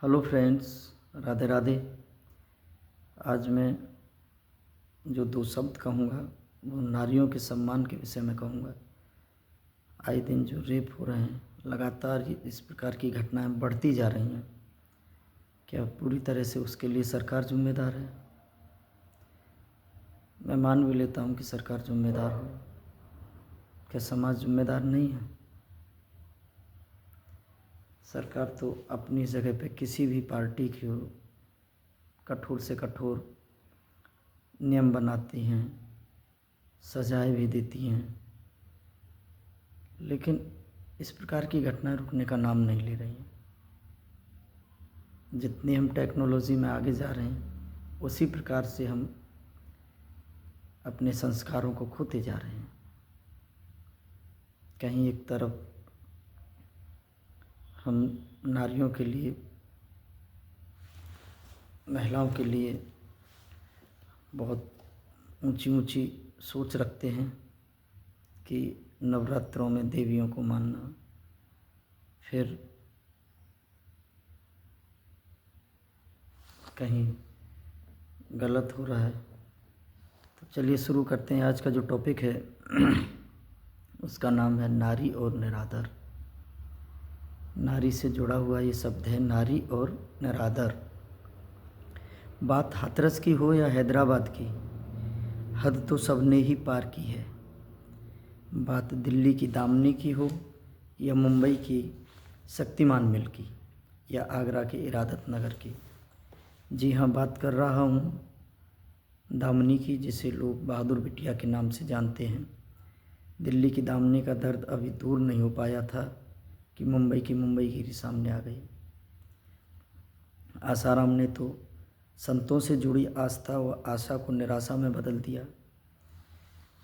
Hello friends, Radhe Radhe. आज मैं जो दो शब्द कहूँगा वो नारियों के सम्मान के विषय में कहूँगा। आए दिन जो रेप हो रहे हैं, लगातार इस प्रकार की घटनाएं बढ़ती जा रही हैं। क्या पूरी तरह से उसके लिए सरकार जिम्मेदार है? मैं मान भी लेता हूँ कि सरकार जिम्मेदार हो, क्या समाज जिम्मेदार नहीं है? सरकार तो अपनी जगह पे किसी भी पार्टी की हो, कठोर से कठोर नियम बनाती हैं, सजाएं भी देती हैं, लेकिन इस प्रकार की घटनाएं रुकने का नाम नहीं ले रही हैं। जितनी हम टेक्नोलॉजी में आगे जा रहे हैं, उसी प्रकार से हम अपने संस्कारों को खोते जा रहे हैं। कहीं एक तरफ हम नारियों के लिए, महिलाओं के लिए बहुत ऊंची ऊंची सोच रखते हैं कि नवरात्रों में देवियों को मानना, फिर कहीं गलत हो रहा है। तो चलिए शुरू करते हैं। आज का जो टॉपिक है उसका नाम है नारी और निरादर। नारी से जुड़ा हुआ ये शब्द है, नारी और निरादर। बात हाथरस की हो या हैदराबाद की, हद तो सबने ही पार की है। बात दिल्ली की दामनी की हो या मुंबई की शक्तिमान मिल की या आगरा के इरादत नगर की। जी हाँ, बात कर रहा हूँ दामनी की, जिसे लोग बहादुर बिटिया के नाम से जानते हैं। दिल्ली की दामनी का दर्द अभी दूर नहीं हो पाया था कि मुंबई की मुंबईगिरी सामने आ गई। आसाराम ने तो संतों से जुड़ी आस्था व आशा को निराशा में बदल दिया,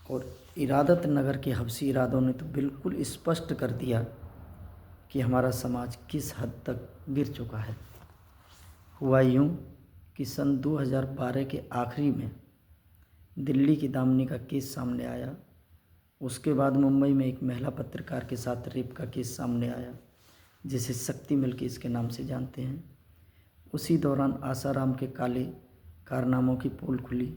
और इरादत नगर के हबसी इरादों ने तो बिल्कुल स्पष्ट कर दिया कि हमारा समाज किस हद तक गिर चुका है। हुआ यूँ कि सन 2012 के आखिरी में दिल्ली की दामनी का केस सामने आया। उसके बाद मुंबई में एक महिला पत्रकार के साथ रेप का केस सामने आया, जिसे शक्ति मिल के इसके नाम से जानते हैं। उसी दौरान आसाराम के काले कारनामों की पोल खुली।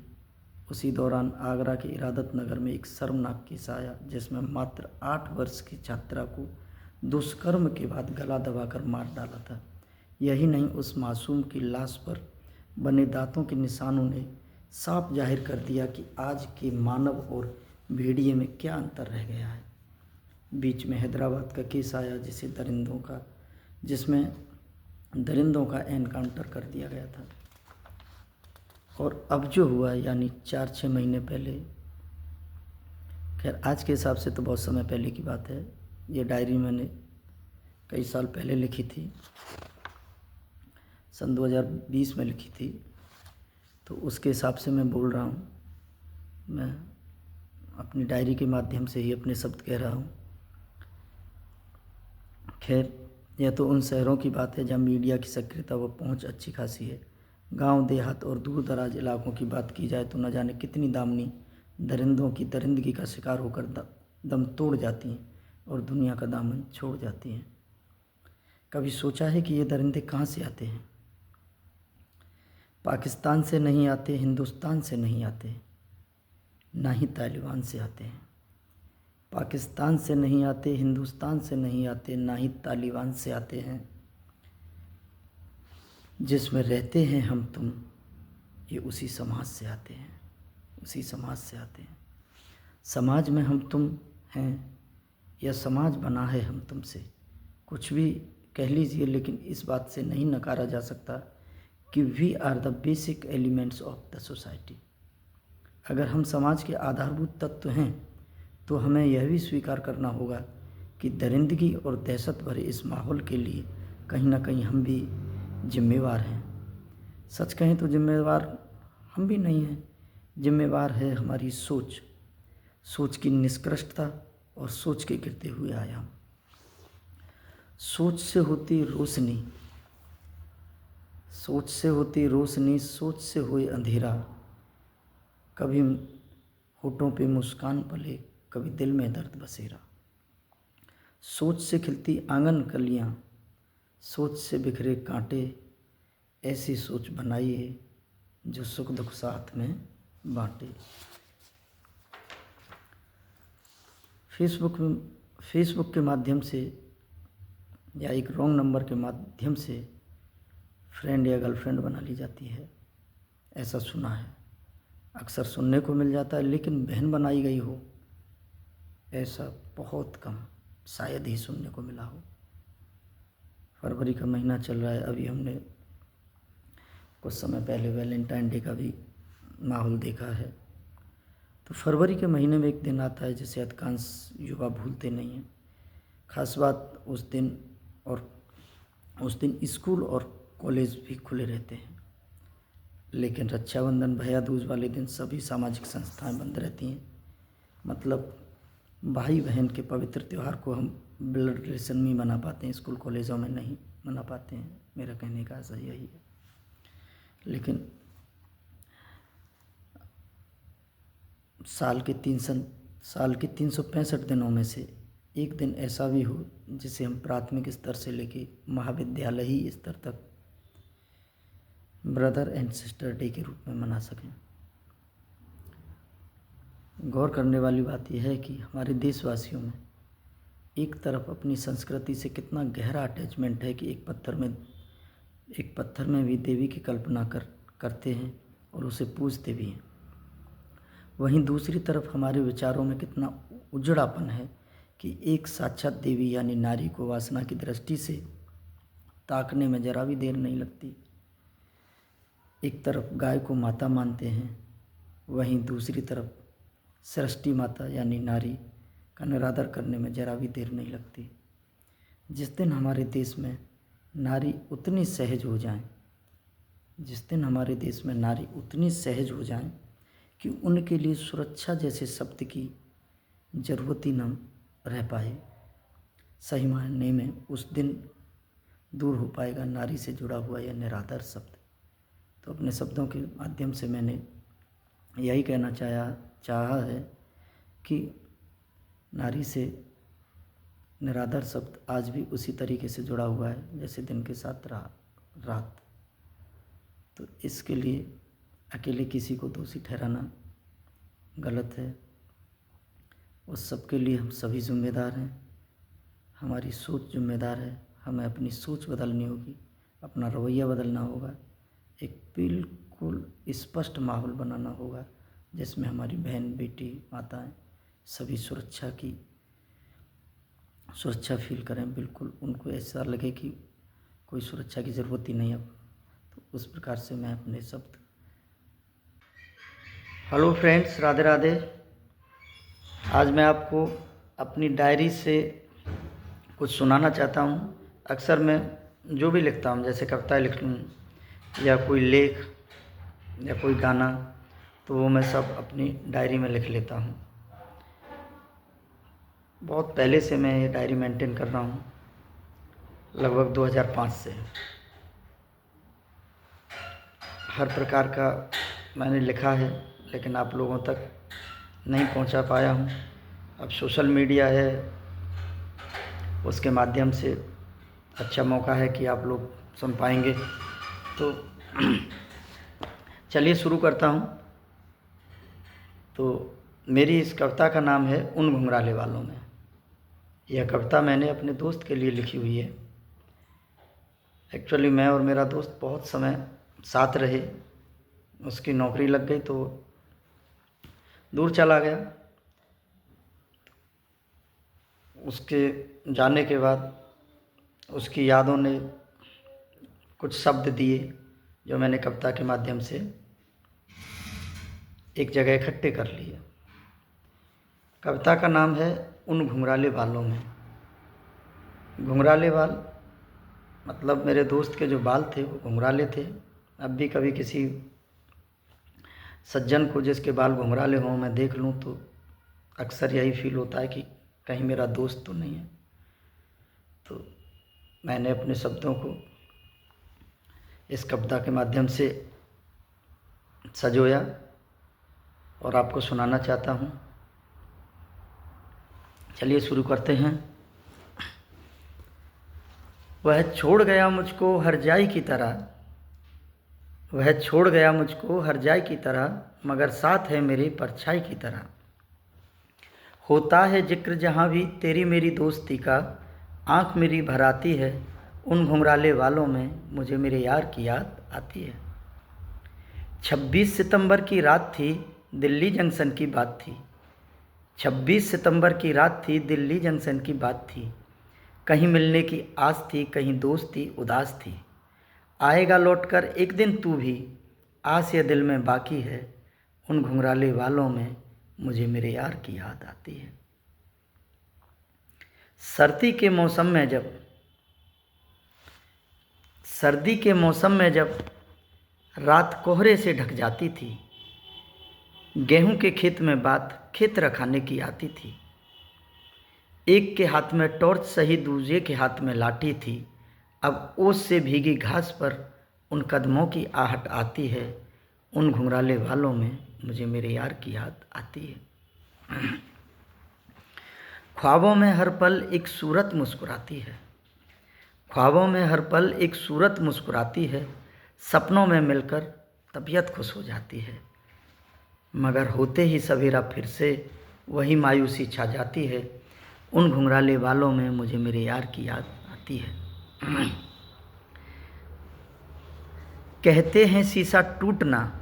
उसी दौरान आगरा के इरादत नगर में एक शर्मनाक केस आया, जिसमें मात्र 8 वर्ष की छात्रा को दुष्कर्म के बाद गला दबाकर मार डाला था। यही नहीं, उस मासूम की लाश पर बने दांतों के निशानों ने साफ जाहिर कर दिया कि आज के मानव और भेड़िए में क्या अंतर रह गया है। बीच में हैदराबाद का केस आया, जिसमें दरिंदों का एनकाउंटर कर दिया गया था। और अब जो हुआ, यानी 4-6 महीने पहले, खैर आज के हिसाब से तो बहुत समय पहले की बात है, ये डायरी मैंने कई साल पहले लिखी थी, सन 2020 में लिखी थी, तो उसके हिसाब से मैं बोल रहा हूँ। मैं अपनी डायरी के माध्यम से ही अपने शब्द कह रहा हूँ। खैर, यह तो उन शहरों की बात है जहाँ मीडिया की सक्रियता व पहुँच अच्छी खासी है। गांव देहात और दूर दराज इलाकों की बात की जाए तो न जाने कितनी दामनी दरिंदों की दरिंदगी का शिकार होकर दम तोड़ जाती हैं और दुनिया का दामन छोड़ जाती हैं। कभी सोचा है कि ये दरिंदे कहाँ से आते हैं? पाकिस्तान से नहीं आते, हिंदुस्तान से नहीं आते, ना ही तालिबान से आते हैं। पाकिस्तान से नहीं आते, हिंदुस्तान से नहीं आते, ना ही तालिबान से आते हैं। जिसमें रहते हैं हम तुम, ये उसी समाज से आते हैं, उसी समाज से आते हैं। समाज में हम तुम हैं या समाज बना है हम तुमसे, कुछ भी कह लीजिए, लेकिन इस बात से नहीं नकारा जा सकता कि we are the basic elements of the society. अगर हम समाज के आधारभूत तत्व हैं तो हमें यह भी स्वीकार करना होगा कि दरिंदगी और दहशत भरे इस माहौल के लिए कहीं ना कहीं हम भी जिम्मेवार हैं। सच कहें तो जिम्मेवार हम भी नहीं हैं, जिम्मेवार है हमारी सोच की निष्कृष्टता और सोच के गिरते हुए आयाम। सोच से होती रोशनी, सोच से होती रोशनी, सोच से हुए अंधेरा। कभी होठों पे मुस्कान पले, कभी दिल में दर्द बसेरा। सोच से खिलती आंगन कलियाँ, सोच से बिखरे कांटे, ऐसी सोच बनाइए जो सुख दुख साथ में बांटे। फेसबुक के माध्यम से या एक रॉन्ग नंबर के माध्यम से फ्रेंड या गर्लफ्रेंड बना ली जाती है, ऐसा सुना है, अक्सर सुनने को मिल जाता है। लेकिन बहन बनाई गई हो, ऐसा बहुत कम, शायद ही सुनने को मिला हो। फरवरी का महीना चल रहा है, अभी हमने कुछ समय पहले वैलेंटाइन डे का भी माहौल देखा है। तो फरवरी के महीने में एक दिन आता है जिसे अधिकांश युवा भूलते नहीं हैं। खास बात उस दिन स्कूल और कॉलेज भी खुले रहते हैं, लेकिन रक्षाबंधन भैया दूज वाले दिन सभी सामाजिक संस्थाएं बंद रहती हैं। मतलब भाई बहन के पवित्र त्यौहार को हम ब्लड रिलेशन में मना पाते हैं, स्कूल कॉलेजों में नहीं मना पाते हैं। मेरा कहने का सही यही है। लेकिन साल के 365 दिनों में से एक दिन ऐसा भी हो जिसे हम प्राथमिक स्तर से लेके महाविद्यालयी स्तर तक ब्रदर एंड सिस्टर डे के रूप में मना सकें। गौर करने वाली बात यह है कि हमारे देशवासियों में एक तरफ अपनी संस्कृति से कितना गहरा अटैचमेंट है कि एक पत्थर में भी देवी की कल्पना करते हैं और उसे पूजते भी हैं। वहीं दूसरी तरफ हमारे विचारों में कितना उजड़ापन है कि एक साक्षात देवी यानी नारी को वासना की दृष्टि से ताकने में जरा भी देर नहीं लगती। एक तरफ गाय को माता मानते हैं, वहीं दूसरी तरफ सृष्टि माता यानी नारी का निरादर करने में जरा भी देर नहीं लगती। जिस दिन हमारे देश में नारी उतनी सहज हो जाए कि उनके लिए सुरक्षा जैसे शब्द की ज़रूरत ही न रह पाए, सही मायने में उस दिन दूर हो पाएगा नारी से जुड़ा हुआ यह निरादर शब्द। तो अपने शब्दों के माध्यम से मैंने यही कहना चाहा है कि नारी से निरादर शब्द आज भी उसी तरीके से जुड़ा हुआ है जैसे दिन के साथ रात। तो इसके लिए अकेले किसी को दोषी ठहराना गलत है। उस सब के लिए हम सभी जिम्मेदार हैं, हमारी सोच जिम्मेदार है। हमें अपनी सोच बदलनी होगी, अपना रवैया बदलना होगा, एक बिल्कुल स्पष्ट माहौल बनाना होगा जिसमें हमारी बहन बेटी माताएं सभी सुरक्षा फील करें। बिल्कुल उनको ऐसा लगे कि कोई सुरक्षा की ज़रूरत ही नहीं। अब तो उस प्रकार से मैं अपने शब्द। Hello friends, Radhe Radhe. आज मैं आपको अपनी डायरी से कुछ सुनाना चाहता हूँ। अक्सर मैं जो भी लिखता हूँ, जैसे कविताएं लिख लूँ या कोई लेख या कोई गाना, तो वो मैं सब अपनी डायरी में लिख लेता हूँ। बहुत पहले से मैं ये डायरी मेंटेन कर रहा हूँ, लगभग 2005 से। हर प्रकार का मैंने लिखा है, लेकिन आप लोगों तक नहीं पहुँचा पाया हूँ। अब सोशल मीडिया है, उसके माध्यम से अच्छा मौका है कि आप लोग सुन पाएंगे। तो चलिए शुरू करता हूँ। तो मेरी इस कविता का नाम है उन घुंघराले वालों में। यह कविता मैंने अपने दोस्त के लिए लिखी हुई है। एक्चुअली मैं और मेरा दोस्त बहुत समय साथ रहे, उसकी नौकरी लग गई तो दूर चला गया। उसके जाने के बाद उसकी यादों ने कुछ शब्द दिए जो मैंने कविता के माध्यम से एक जगह इकट्ठे कर लिए। कविता का नाम है उन घुंघराले बालों में। घुंघराले बाल मतलब मेरे दोस्त के जो बाल थे वो घुंघराले थे। अब भी कभी किसी सज्जन को जिसके बाल घुंघराले हों मैं देख लूँ तो अक्सर यही फील होता है कि कहीं मेरा दोस्त तो नहीं है। तो मैंने अपने शब्दों को इस कविता के माध्यम से सजोया और आपको सुनाना चाहता हूँ। चलिए शुरू करते हैं। वह छोड़ गया मुझको हर जाई की तरह, वह छोड़ गया मुझको हर जाए की तरह, मगर साथ है मेरे परछाई की तरह। होता है जिक्र जहाँ भी तेरी मेरी दोस्ती का, आँख मेरी भर आती है उन घुंघराले वालों में, मुझे मेरे यार की याद आती है। 26 सितंबर की रात थी, दिल्ली जंक्शन की बात थी। 26 सितंबर की रात थी, दिल्ली जंक्शन की बात थी। कहीं मिलने की आस थी, कहीं दोस्ती उदास थी। आएगा लौटकर एक दिन तू भी, आस ये दिल में बाकी है। उन घुंघराले वालों में मुझे मेरे यार की याद आती है। सर्दी के मौसम में जब रात कोहरे से ढक जाती थी, गेहूं के खेत में बात खेत रखाने की आती थी। एक के हाथ में टॉर्च सही दूसरे के हाथ में लाठी थी। अब ओस से भीगी घास पर उन कदमों की आहट आती है। उन घुंघराले वालों में मुझे मेरे यार की याद आती है। ख्वाबों में हर पल एक सूरत मुस्कुराती है। ख्वाबों में हर पल एक सूरत मुस्कुराती है। सपनों में मिलकर तबीयत खुश हो जाती है, मगर होते ही सवेरा फिर से वही मायूसी छा जाती है। उन घुंघराले वालों में मुझे मेरे यार की याद आती है। कहते हैं शीशा टूटना,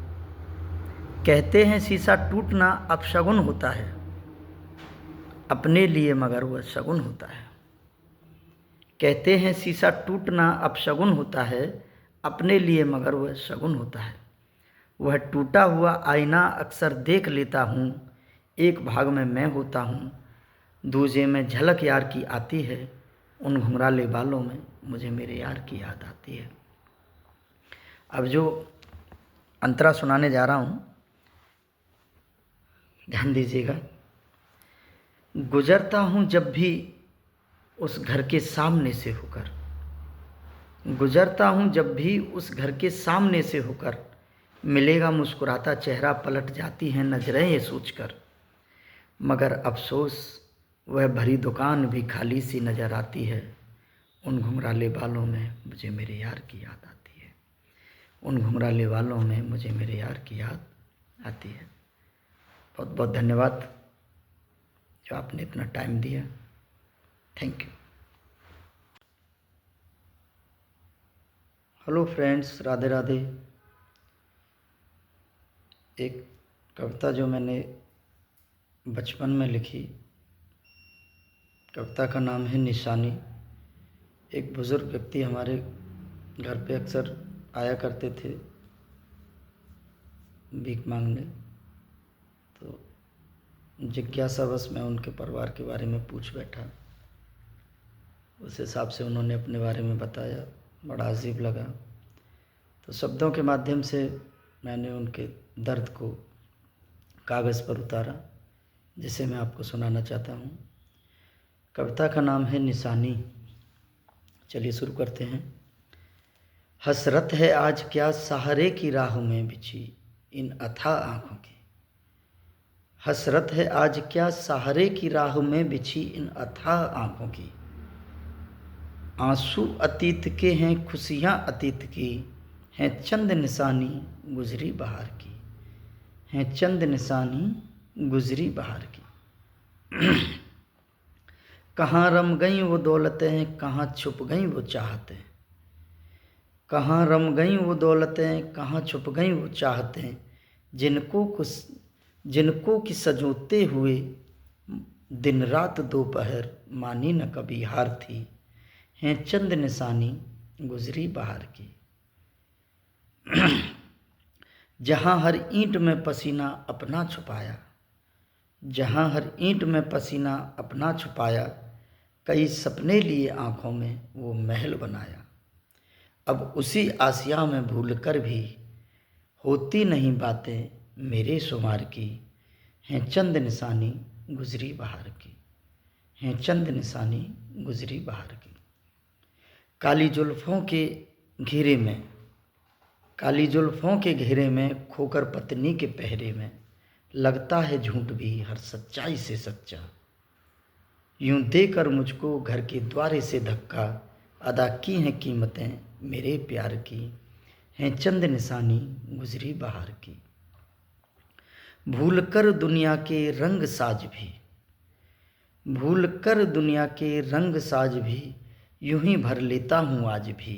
कहते हैं शीशा टूटना अपशगुन होता है अपने लिए, मगर वह शगुन होता है। कहते हैं शीशा टूटना अपशगुन होता है अपने लिए, मगर वह शगुन होता है। वह टूटा हुआ आईना अक्सर देख लेता हूँ, एक भाग में मैं होता हूँ, दूजे में झलक यार की आती है। उन घुंघराले बालों में मुझे मेरे यार की याद आती है। अब जो अंतरा सुनाने जा रहा हूँ, ध्यान दीजिएगा। गुजरता हूँ जब भी उस घर के सामने से होकर, गुजरता हूँ जब भी उस घर के सामने से होकर, मिलेगा मुस्कुराता चेहरा पलट जाती हैं नजरें ये सोचकर, मगर अफसोस वह भरी दुकान भी खाली सी नज़र आती है। उन घुंघराले बालों में मुझे मेरे यार की याद आती है। उन घुंघराले वालों में मुझे मेरे यार की याद आती है। बहुत बहुत धन्यवाद जो आपने इतना टाइम दिया। Thank you. Hello friends, Radhe Radhe. एक कविता जो मैंने बचपन में लिखी, कविता का नाम है निशानी। एक बुज़ुर्ग व्यक्ति हमारे घर पे अक्सर आया करते थे भीख मांगने, तो जिज्ञासावश मैं उनके परिवार के बारे में पूछ बैठा। उस हिसाब से उन्होंने अपने बारे में बताया, बड़ा अजीब लगा। तो शब्दों के माध्यम से मैंने उनके दर्द को कागज़ पर उतारा, जिसे मैं आपको सुनाना चाहता हूँ। कविता का नाम है निशानी। चलिए शुरू करते हैं। हसरत है आज क्या सहारे की राह में बिछी इन अथाह आँखों की, हसरत है आज क्या सहारे की राह में बिछी इन अथाह आँखों की। आंसू अतीत के हैं खुशियाँ अतीत की, हैं चंद निशानी गुजरी बहार की, हैं चंद निशानी गुजरी बहार की। कहाँ रम गई वो दौलतें, कहाँ छुप गई वो चाहतें, कहाँ रम गई वो दौलतें, कहाँ छुप गई वो चाहतें, जिनको कि सजोते हुए दिन रात दोपहर मानी न कभी हार थी, हैं चंद निशानी गुजरी बहार की। जहाँ हर ईंट में पसीना अपना छुपाया, जहाँ हर ईंट में पसीना अपना छुपाया, कई सपने लिए आँखों में वो महल बनाया। अब उसी आसिया में भूल कर भी होती नहीं बातें मेरे शुमार की, हैं चंद निशानी गुजरी बहार की, हैं चंद निशानी गुजरी बहार की। काली जुल्फ़ों के घेरे में, काली जुल्फ़ों के घेरे में खोकर पत्नी के पहरे में, लगता है झूठ भी हर सच्चाई से सच्चा। यूं देकर मुझको घर के द्वारे से धक्का, अदा की हैं कीमतें मेरे प्यार की, हैं चंद निशानी गुजरी बहार की। भूल कर दुनिया के रंग साज भी, भूल कर दुनिया के रंग साज भी, यूं ही भर लेता हूँ आज भी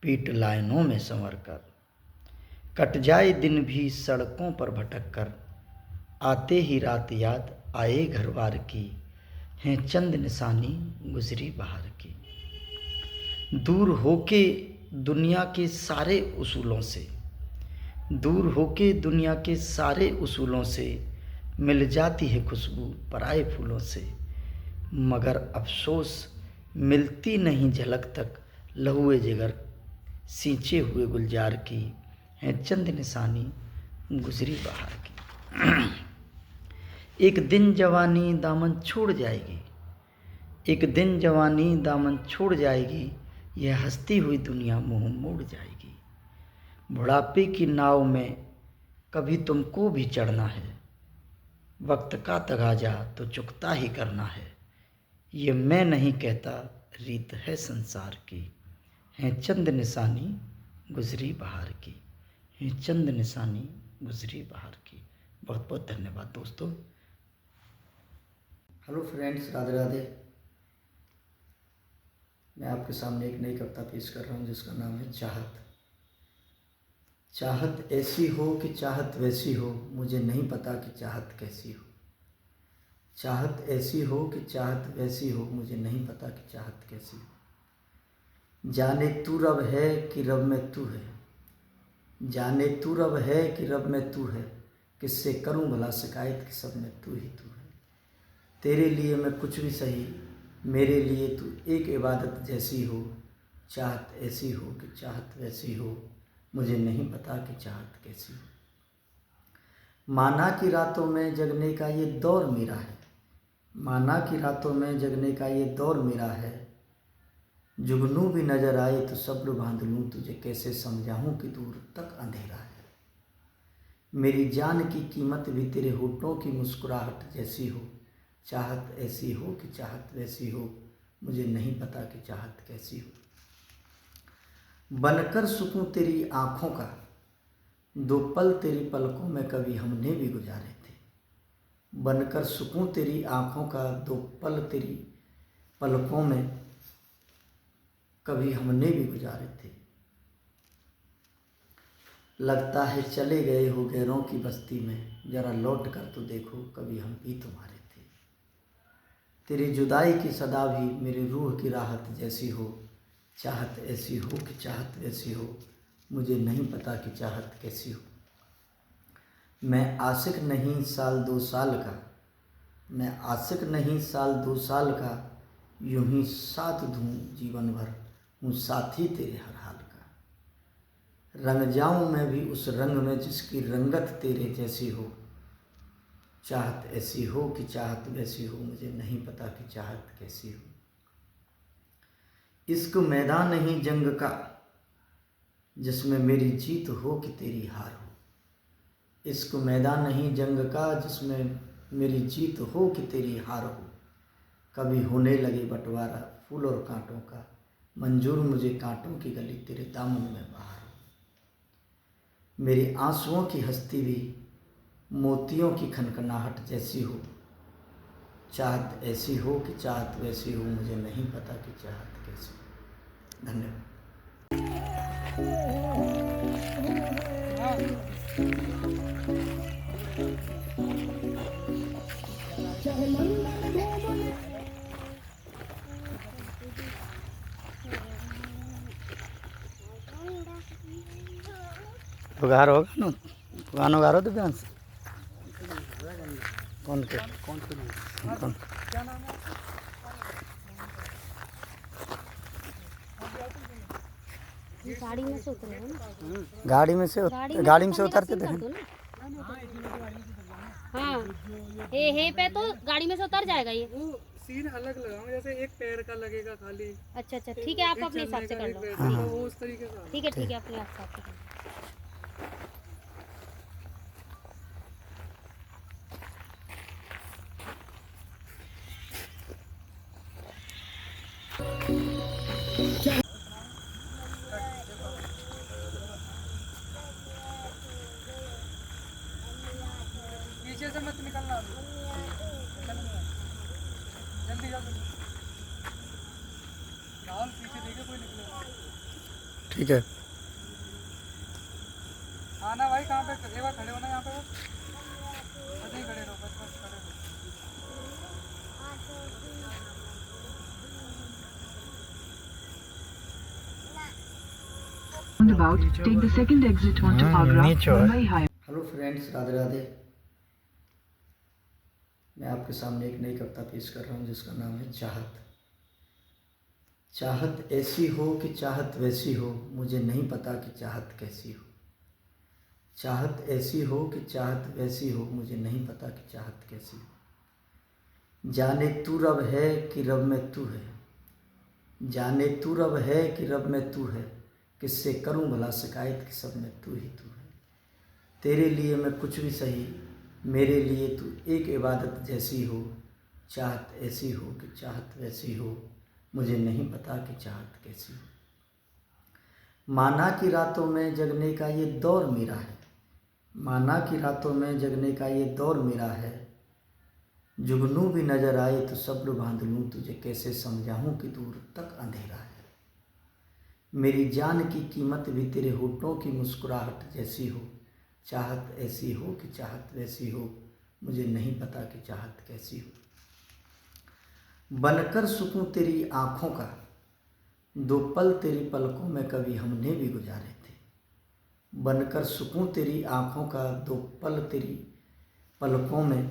पीट लाइनों में संवर कर। कट जाए दिन भी सड़कों पर भटक कर, आते ही रात याद आए घर बार की। हैं चंद निशानी गुजरी बहार की। दूर होके दुनिया के सारे उसूलों से, दूर होके दुनिया के सारे उसूलों से, मिल जाती है खुशबू पराए फूलों से। मगर अफसोस मिलती नहीं झलक तक लहुए जिगर सींचे हुए गुलजार की। हैं चंद निशानी गुजरी बहार की। एक दिन जवानी दामन छोड़ जाएगी, एक दिन जवानी दामन छोड़ जाएगी, यह हंसती हुई दुनिया मुंह मोड़ जाएगी। बुढ़ापे की नाव में कभी तुमको भी चढ़ना है, वक्त का तगाजा तो चुकता ही करना है। ये मैं नहीं कहता रीत है संसार की। हैं चंद निशानी गुजरी बहार की, हैं चंद निशानी गुजरी बहार की। बहुत बहुत धन्यवाद दोस्तों। Hello friends, Radhe Radhe. मैं आपके सामने एक नई कविता पेश कर रहा हूँ जिसका नाम है चाहत। चाहत ऐसी हो कि चाहत वैसी हो, मुझे नहीं पता कि चाहत कैसी हो। चाहत ऐसी हो कि चाहत वैसी हो, मुझे नहीं पता कि चाहत कैसी हो। जाने तू रब है कि रब में तू है, जाने तू रब है कि रब में तू है, किससे करूं भला शिकायत कि सब में तू ही तू है। तेरे लिए मैं कुछ भी सही, मेरे लिए तू एक इबादत जैसी हो। चाहत ऐसी हो कि चाहत वैसी हो, मुझे नहीं पता कि चाहत कैसी हो। माना कि रातों में जगने का ये दौर मेरा है, माना कि रातों में जगने का ये दौर मेरा है। जुगनू भी नजर आए तो सब्र बांध लूँ, तुझे कैसे समझाऊँ कि दूर तक अंधेरा है। मेरी जान की कीमत भी तेरे होठों की मुस्कुराहट जैसी हो। चाहत ऐसी हो कि चाहत वैसी हो, मुझे नहीं पता कि चाहत कैसी हो। बनकर सुकून तेरी आँखों का, दो पल तेरी पलकों में कभी हमने भी गुजारे थे। बनकर सुकून तेरी आँखों का, दो पल तेरी पलकों में कभी हमने भी गुजारे थे। लगता है चले गए हो गैरों की बस्ती में, जरा लौट कर तो देखो कभी हम भी तुम्हारे थे। तेरी जुदाई की सदा भी मेरी रूह की राहत जैसी हो। चाहत ऐसी हो कि चाहत वैसी हो, मुझे नहीं पता कि चाहत कैसी हो। मैं आशिक नहीं साल दो साल का, मैं आशिक नहीं साल दो साल का, यूं ही साथ दूँ जीवन भर, हूँ साथी तेरे हर हाल का। रंग जाऊँ मैं भी उस रंग में जिसकी रंगत तेरे जैसी हो। चाहत ऐसी हो कि चाहत वैसी हो, मुझे नहीं पता कि चाहत कैसी हो। इश्क मैदान नहीं जंग का, जिसमें मेरी जीत हो कि तेरी हार हो। इश्क मैदान नहीं जंग का, जिसमें मेरी जीत हो कि तेरी हार हो। कभी होने लगे बंटवारा फूल और कांटों का, मंजूर मुझे कांटों की गली तेरे दामन में बहार हो। मेरी आंसुओं की हस्ती भी मोतियों की खनखनाहट जैसी हो। चाहत ऐसी हो कि चाहत वैसी हो, मुझे नहीं पता कि चाहत कैसी हो। धन्यवाद। तो गारो होगा ना, गानो गारो तो बयान से कौन के कौन क्या नाम है? गाड़ी में से उतरे गाड़ी में से उतरते थे। हाँ हे पे तो गाड़ी में से उतर जाएगा। ये सीन अलग लगाऊं, जैसे एक पैर का लगेगा खाली। अच्छा अच्छा ठीक है, आप अपने हिसाब से कर लो। हाँ। वो उस तरीके का ठीक है ठीक है, अपने हिसाब से कर लो। से मत निकलना अभी। जल्दी जल्दी राहुल पीछे देखे कोई निकले। ठीक है। आना भाई, कहाँ पे एक बार खड़े होना यहाँ पे, बस नहीं खड़े रहो, बस बस खड़े रहो। Roundabout, take the second exit onto Agra, Mumbai Highway. Hello friends, Radhe Radhe. मैं आपके सामने एक नई कविता पेश कर रहा हूँ जिसका नाम है चाहत। चाहत ऐसी हो कि चाहत वैसी हो, मुझे नहीं पता कि चाहत कैसी हो। चाहत ऐसी हो कि चाहत वैसी हो, मुझे नहीं पता कि चाहत कैसी हो। जाने तू रब है कि रब में तू है, जाने तू रब है कि रब में तू है, किससे करूं भला शिकायत कि सब में तू ही तू है। तेरे लिए मैं कुछ भी सही, मेरे लिए तू एक इबादत जैसी हो। चाहत ऐसी हो कि चाहत वैसी हो, मुझे नहीं पता कि चाहत कैसी हो। माना कि रातों में जगने का ये दौर मेरा है, माना कि रातों में जगने का ये दौर मेरा है। जुगनू भी नजर आए तो सब्र बांध लूँ, तुझे कैसे समझाऊँ कि दूर तक अंधेरा है। मेरी जान की कीमत भी तेरे होठों की मुस्कुराहट जैसी हो। चाहत ऐसी हो कि चाहत वैसी हो, मुझे नहीं पता कि चाहत कैसी हो। बनकर सुकून तेरी आँखों का, दो पल तेरी पलकों में कभी हमने भी गुजारे थे। बनकर सुकून तेरी आँखों का, दो पल तेरी पलकों में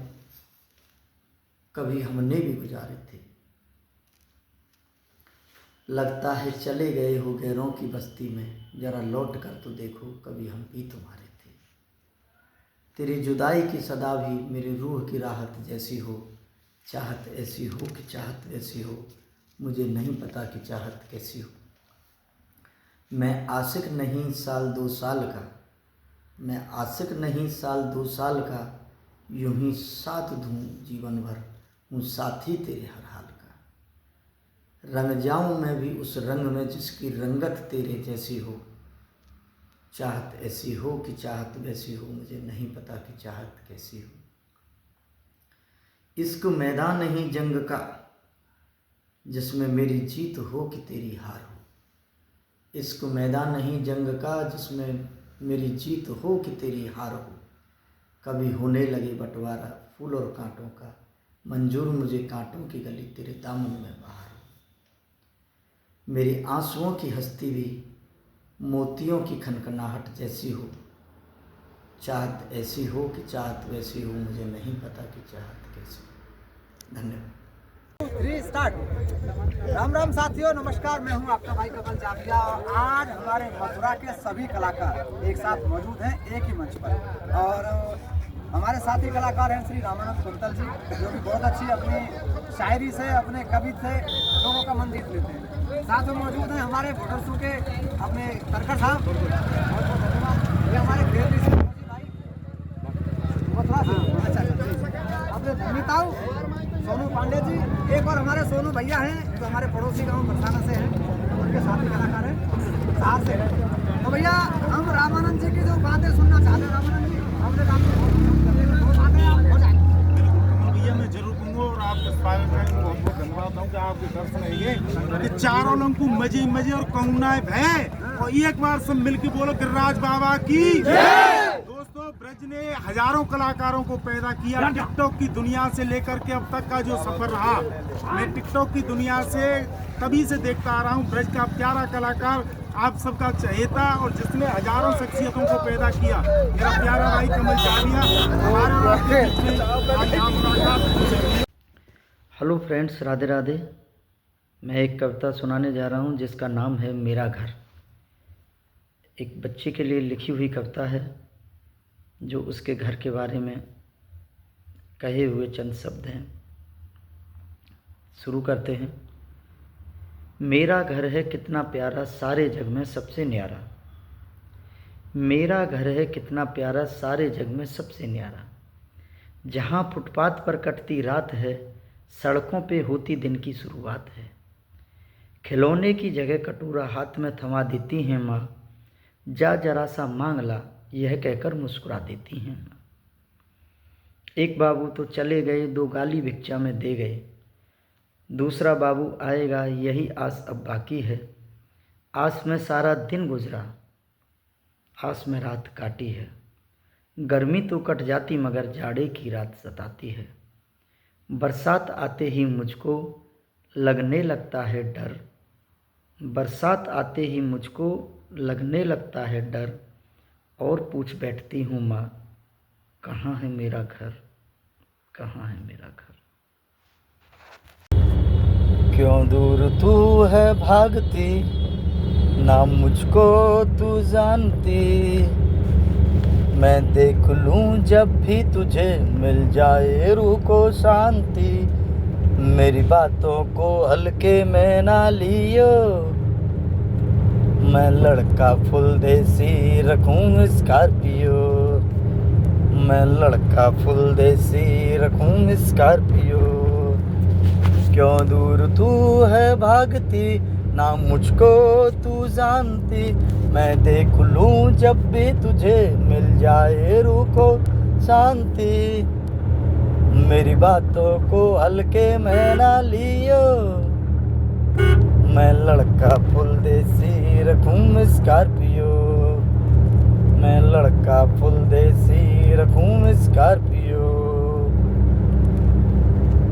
कभी हमने भी गुजारे थे। लगता है चले गए हो गैरों की बस्ती में, जरा लौट कर तो देखो कभी हम भी तुम्हारे थे। तेरी जुदाई की सदा भी मेरी रूह की राहत जैसी हो। चाहत ऐसी हो कि चाहत वैसी हो, मुझे नहीं पता कि चाहत कैसी हो। मैं आशिक नहीं साल दो साल का, मैं आशिक नहीं साल दो साल का, यूं ही साथ दूँ जीवन भर, हूँ साथी तेरे हर हाल का। रंग जाऊं मैं भी उस रंग में जिसकी रंगत तेरे जैसी हो। चाहत ऐसी हो कि चाहत वैसी हो, मुझे नहीं पता कि चाहत कैसी हो। इश्क मैदान नहीं जंग का, जिसमें मेरी जीत हो कि तेरी हार हो। इश्क मैदान नहीं जंग का, जिसमें मेरी जीत हो कि तेरी हार हो। कभी होने लगे बंटवारा फूल और कांटों का, मंजूर मुझे कांटों की गली तेरे दामन में बहार हो। मेरी आंसुओं की हस्ती भी मोतियों की खनखनाहट जैसी हो। चाहत ऐसी हो कि चाहत वैसी हो, मुझे नहीं पता कि चाहत कैसी हो। धन्यवाद। 3 स्टार्ट। राम राम साथियों, नमस्कार। मैं हूं आपका भाई कमल जाफिया और आज हमारे मथुरा के सभी कलाकार एक साथ मौजूद हैं एक ही मंच पर। और हमारे साथी कलाकार हैं श्री रामानंद कुंतल जी, जो कि बहुत अच्छी अपनी शायरी से, अपने कवि से लोगों का मन जीत लेते हैं। साथ में मौजूद हैं हमारे फोटोशू के अपने तरकर साहब, बहुत बहुत धन्यवाद। ये हमारे खेल भाई मथुरा से, अच्छा अपने धर्मिताऊ सोनू पांडे जी, एक और हमारे सोनू भैया हैं जो हमारे पड़ोसी गांव बरसाना से हैं, उनके साथी कलाकार हैं सार से। तो भैया हम रामानंद जी की जो बातें सुनना चाहते हैं, रामानंद जी हमने हो जाए। भैया मैं जरूर कहूँगा और आपके स्वागत है, बहुत बहुत धन्यवाद दूँ कि आपके दर्शन है ये कि चारों लोगों को मजे मजे और कहुनाएं भय और एक बार सब मिलके बोलो गिरिराज बाबा की दोस्तों, ब्रज ने हजारों कलाकारों को पैदा किया। टिकटॉक की दुनिया से लेकर के अब तक का जो सफर रहा, मैं टिकटॉक की दुनिया से तभी से देखता आ रहा हूँ। ब्रज का प्यारा कलाकार, आप सबका चहेता और जिसने हजारों शख्सियतों को पैदा किया, मेरा प्यारा भाई कमल जाफिया हमारे और आपके बीच में आज यहाँ मुलाकात। Hello friends, Radhe Radhe. मैं एक कविता सुनाने जा रहा हूँ जिसका नाम है मेरा घर। एक बच्चे के लिए लिखी हुई कविता है जो उसके घर के बारे में कहे हुए चंद शब्द हैं। शुरू करते हैं। मेरा घर है कितना प्यारा, सारे जग में सबसे न्यारा। मेरा घर है कितना प्यारा, सारे जग में सबसे न्यारा। जहाँ फुटपाथ पर कटती रात है, सड़कों पे होती दिन की शुरुआत है। खिलौने की जगह कटोरा हाथ में थमा देती हैं माँ, जा जरा सा मांग ला, यह कहकर मुस्कुरा देती हैं माँ। एक बाबू तो चले गए, 2 गाली भिक्षा में दे गए। दूसरा बाबू आएगा, यही आस अब बाकी है। आस में सारा दिन गुजरा, आस में रात काटी है। गर्मी तो कट जाती मगर जाड़े की रात सताती है। बरसात आते ही मुझको लगने लगता है डर। बरसात आते ही मुझको लगने लगता है डर। और पूछ बैठती हूँ माँ, कहाँ है मेरा घर, कहाँ है मेरा घर। क्यों दूर तू है भागती, ना मुझको तू जानती। मैं देख लूं जब भी तुझे, मिल जाए रूह को शांति। मेरी बातों को हल्के में ना लियो, मैं लड़का फुल देसी रखूं स्कॉर्पियो। मैं लड़का फुल देसी रखूं स्कॉर्पियो। क्यों दूर तू है भागती, ना मुझको तू जानती। मैं देख लूं जब भी तुझे, मिल जाए रूह को शांति। मेरी बातों को हल्के में ना लियो, मैं लड़का फुल देसी रखूं स्कॉर्पियो। मैं लड़का फुल देसी रखूं स्कॉर्पियो।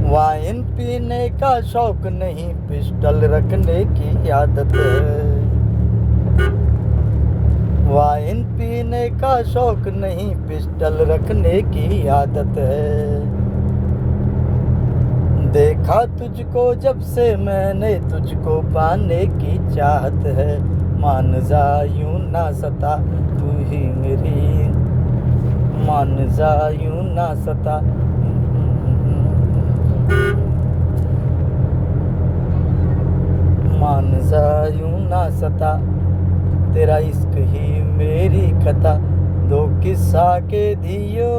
वाइन पीने का शौक नहीं, पिस्टल रखने की आदत है। वाइन पीने का शौक नहीं, पिस्टल रखने की आदत है। देखा तुझको जब से मैंने, तुझको पाने की चाहत है। मान जा यूं ना सता, तू ही मेरी। मान जा यूं ना सता। मान जा यूं ना सता, तेरा इश्क ही मेरी खता। 2 किस्सा के दियो,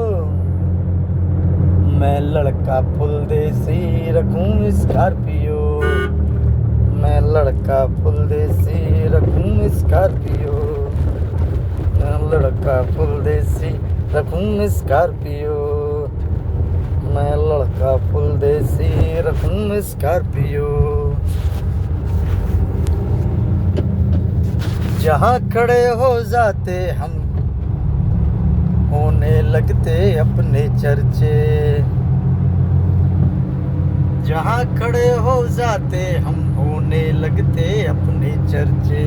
मैं लड़का फुल देसी रखूं स्कॉर्पियो। मैं लड़का फुल देसी रखूं स्कॉर्पियो। मैं लड़का फुल देसी रखूं स्कॉर्पियो। मैं लड़का फुल देसी रखूं स्कॉर्पियो। जहाँ खड़े हो जाते हम, होने लगते अपने चर्चे। जहाँ खड़े हो जाते हम, होने लगते अपने चर्चे।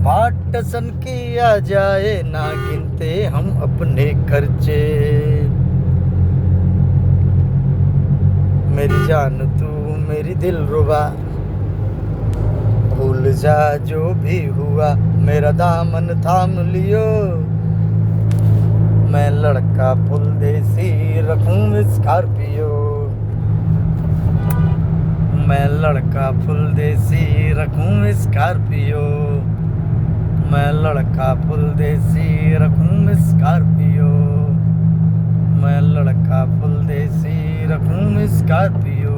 पार्टसन किया जाए ना गिनते हम अपने खर्चे। मेरी जान तू मेरी दिलरुबा, भूल जा जो भी हुआ। मेरा दामन थाम लियो, मैं लड़का फुल देसी रखूं स्कॉर्पियो। मैं लड़का फुल देसी रखूं स्कॉर्पियो। मैं लड़का फुल देसी रखूं स्कॉर्पियो। मैं लड़का फुल देसी रखूं स्कॉर्पियो।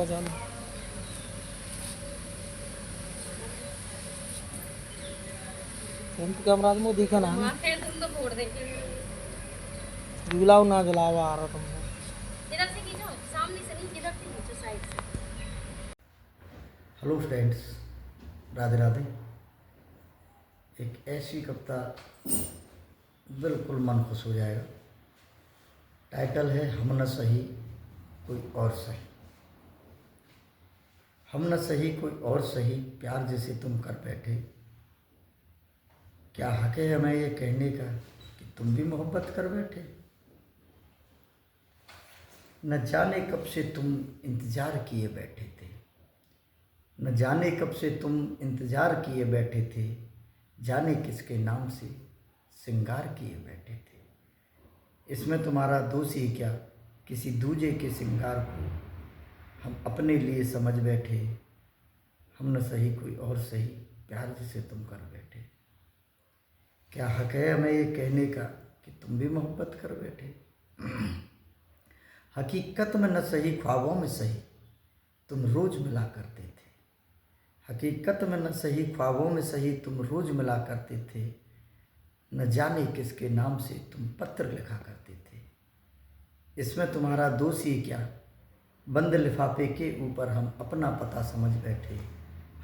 दरवाजा में। फ्रंट कैमरा में दिखे ना जलाओ ना जलावा आ रहा तुमने। इधर से खींचो, सामने से नहीं, इधर से खींचो, साइड से। Hello friends, Radhe Radhe. एक ऐसी कविता बिल्कुल मन खुश हो जाएगा। टाइटल है हम न सही कोई और सही। हम न सही कोई और सही, प्यार जैसे तुम कर बैठे। क्या हक है हमें ये कहने का कि तुम भी मोहब्बत कर बैठे। न जाने कब से तुम इंतज़ार किए बैठे थे। न जाने कब से तुम इंतज़ार किए बैठे थे। जाने किसके नाम से श्रृंगार किए बैठे थे। इसमें तुम्हारा दोष ही क्या, किसी दूजे के श्रृंगार को हम अपने लिए समझ बैठे। हम न सही कोई और सही, प्यार जिसे तुम कर बैठे। क्या हक है हमें ये कहने का कि तुम भी मोहब्बत कर बैठे। हकीकत में न सही ख्वाबों में सही तुम रोज़ मिला करते थे। हकीकत में न सही ख्वाबों में सही तुम रोज़ मिला करते थे। न जाने किसके नाम से तुम पत्र लिखा करते थे। इसमें तुम्हारा दोष ही क्या, बंद लिफाफे के ऊपर हम अपना पता समझ बैठे।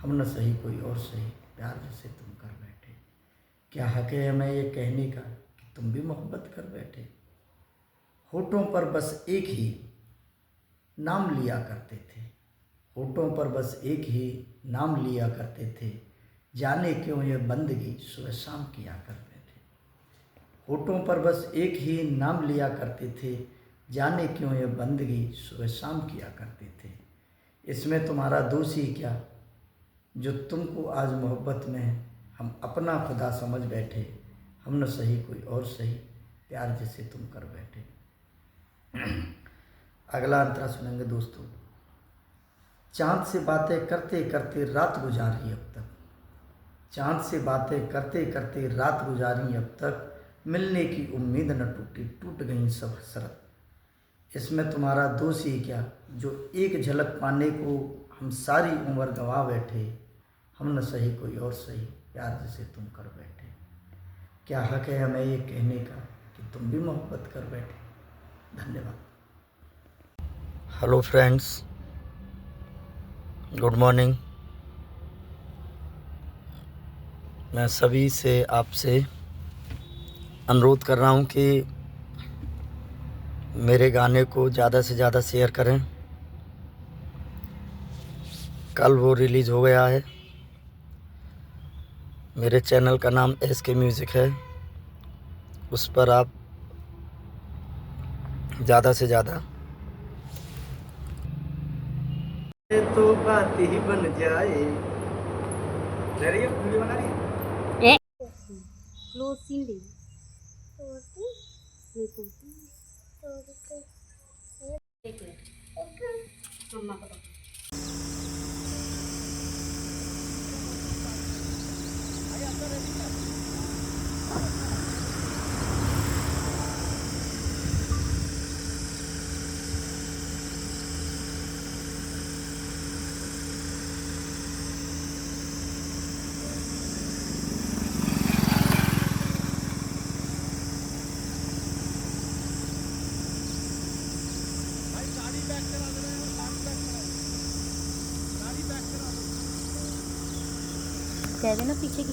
हम न सही कोई और सही, प्यार जिसे तुम कर बैठे। क्या हक है हमें ये कहने का कि तुम भी मोहब्बत कर बैठे। होठों पर बस एक ही नाम लिया करते थे। होठों पर बस एक ही नाम लिया करते थे। जाने क्यों ये बंदगी सुबह शाम किया कर बैठे। होठों पर बस एक ही नाम लिया करते थे। जाने क्यों ये बंदगी सुबह शाम किया करते थे। इसमें तुम्हारा दोष ही क्या, जो तुमको आज मोहब्बत में हम अपना खुदा समझ बैठे। हम न सही कोई और सही, प्यार जैसे तुम कर बैठे। अगला अंतरा सुनेंगे दोस्तों। चाँद से बातें करते करते रात गुजारी अब तक। चाँद से बातें करते करते रात गुजारी अब तक। मिलने की उम्मीद न टूटी, टूट गई सब हसरत। इसमें तुम्हारा दोष ही क्या, जो एक झलक पाने को हम सारी उम्र गंवा बैठे। हम न सही कोई और सही, प्यार जैसे तुम कर बैठे। क्या हक है हमें ये कहने का कि तुम भी मोहब्बत कर बैठे। धन्यवाद। Hello friends, good morning. मैं सभी से आपसे अनुरोध कर रहा हूँ कि मेरे गाने को ज़्यादा से ज़्यादा शेयर करें। कल वो रिलीज़ हो गया है। मेरे चैनल का नाम SK म्यूज़िक है। उस पर आप ज़्यादा से ज़्यादा तो बात ही बन जाए। वीडियो बना रही है। लो सीढ़ी देख ले, मम्मा को कह देना पीछे की।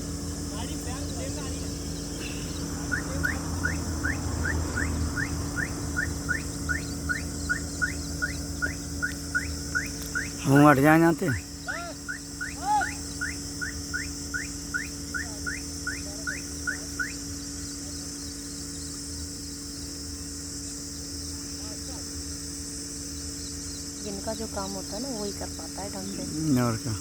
हम हट जाए जाते। जिनका जो काम होता है ना वही कर पाता है ढंग से। और क्या।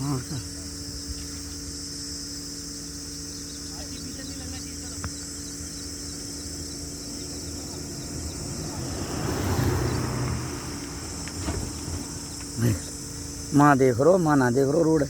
और क्या। माँ देख रो, माँ ना देख रो रोड।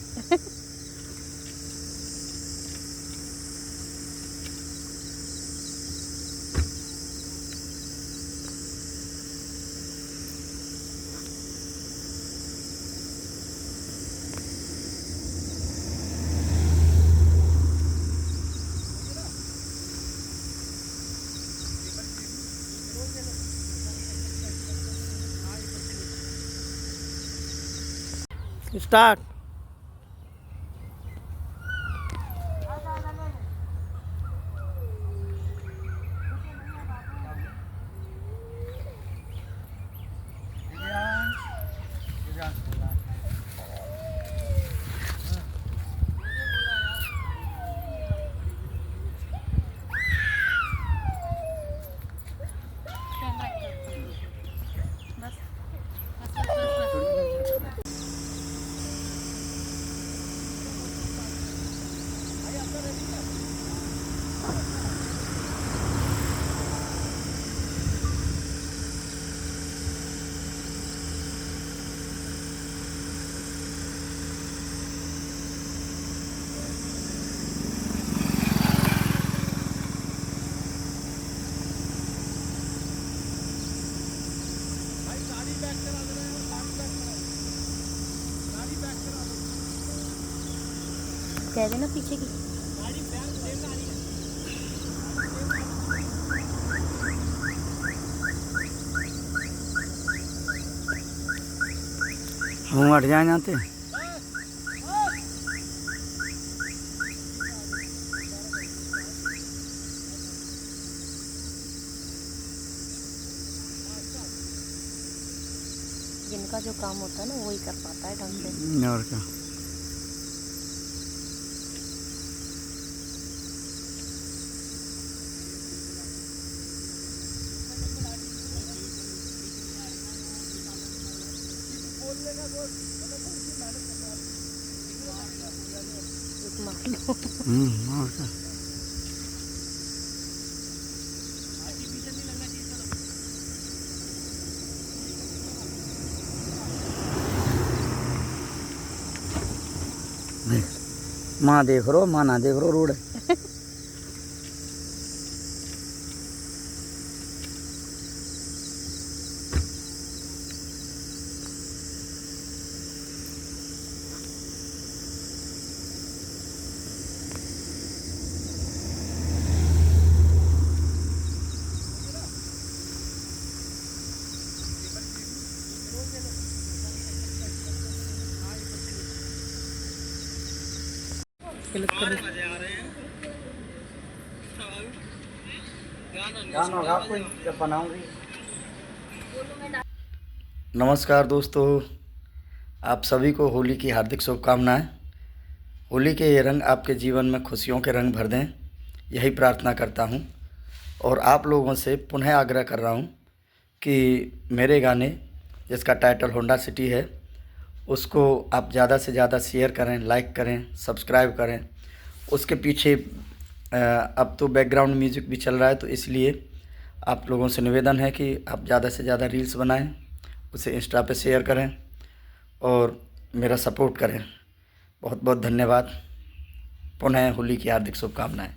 स्टार्ट। कह देना पीछे की। हम हट जाए जाते। जिनका जो काम होता है ना वही कर पाता है ढंग से। और क्या। और क्या। माँ देख रो, माँ ना देख रो रोड। नमस्कार दोस्तों, आप सभी को होली की हार्दिक शुभकामनाएं। होली के ये रंग आपके जीवन में खुशियों के रंग भर दें, यही प्रार्थना करता हूं। और आप लोगों से पुनः आग्रह कर रहा हूं कि मेरे गाने जिसका टाइटल होंडा सिटी है उसको आप ज़्यादा से ज़्यादा शेयर करें, लाइक करें, सब्सक्राइब करें। उसके पीछे अब तो बैकग्राउंड म्यूज़िक भी चल रहा है, तो इसलिए आप लोगों से निवेदन है कि आप ज़्यादा से ज़्यादा रील्स बनाएं, उसे इंस्टा पे शेयर करें और मेरा सपोर्ट करें। बहुत बहुत धन्यवाद। पुनः होली की हार्दिक शुभकामनाएं।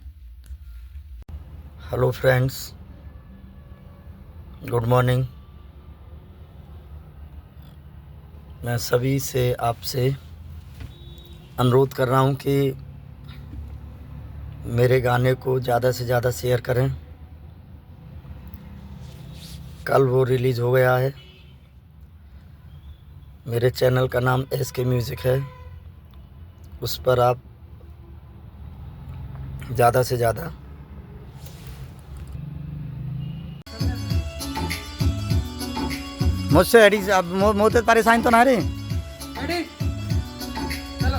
Hello friends, good morning. मैं सभी से आपसे अनुरोध कर रहा हूं कि मेरे गाने को ज़्यादा से ज़्यादा शेयर करें। कल वो रिलीज़ हो गया है। मेरे चैनल का नाम SK म्यूज़िक है। उस पर आप ज़्यादा से ज़्यादा मुझसे एडी आप मोते परेशान तो ना रहे। रेडी चलो।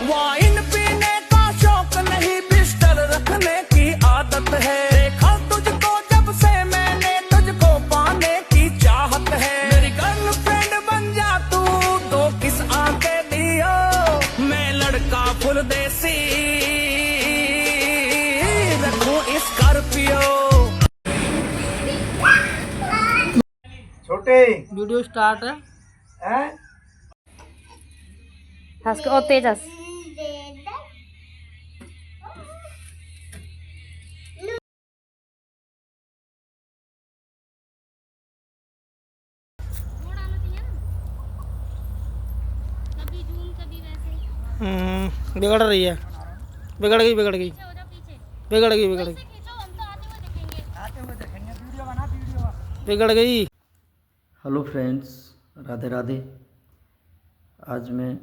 वाइन पीने का शौक नहीं, बिस्तर रखने की आदत है। देखा तुझको जब से मैंने, तुझको पाने की चाहत है। मेरी वीडियो स्टार्ट है। हंस के और तेज हंस। कभी जूम कभी वैसे। बिगड़ रही है, बिगड़ गई बिगड़ गई हो जाओ पीछे। बिगड़ गई बिगड़ गई ऐसे खींचो, हम तो आते हुए दिखेंगे। वीडियो बना वीडियो। बिगड़ गई। Hello friends, Radhe Radhe. आज मैं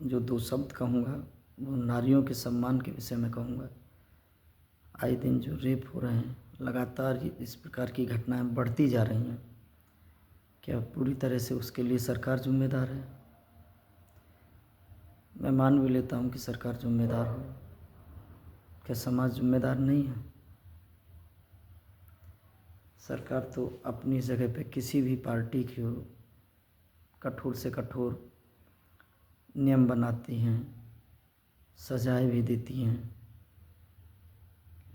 जो दो शब्द कहूँगा वो नारियों के सम्मान के विषय में कहूँगा। आए दिन जो रेप हो रहे हैं, लगातार इस प्रकार की घटनाएं बढ़ती जा रही हैं। क्या पूरी तरह से उसके लिए सरकार जिम्मेदार है? मैं मान भी लेता हूँ कि सरकार जिम्मेदार हो, क्या समाज जिम्मेदार नहीं है? सरकार तो अपनी जगह पे किसी भी पार्टी की हो, कठोर से कठोर नियम बनाती हैं, सजाएं भी देती हैं,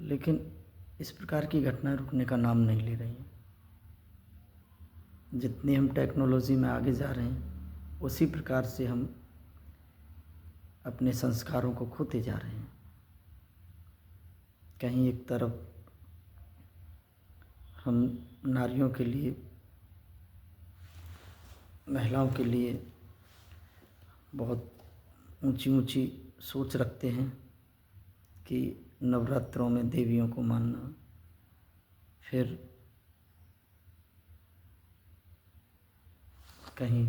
लेकिन इस प्रकार की घटनाएं रुकने का नाम नहीं ले रही हैं। जितनी हम टेक्नोलॉजी में आगे जा रहे हैं, उसी प्रकार से हम अपने संस्कारों को खोते जा रहे हैं। कहीं एक तरफ हम नारियों के लिए, महिलाओं के लिए बहुत ऊंची ऊंची सोच रखते हैं कि नवरात्रों में देवियों को मानना, फिर कहीं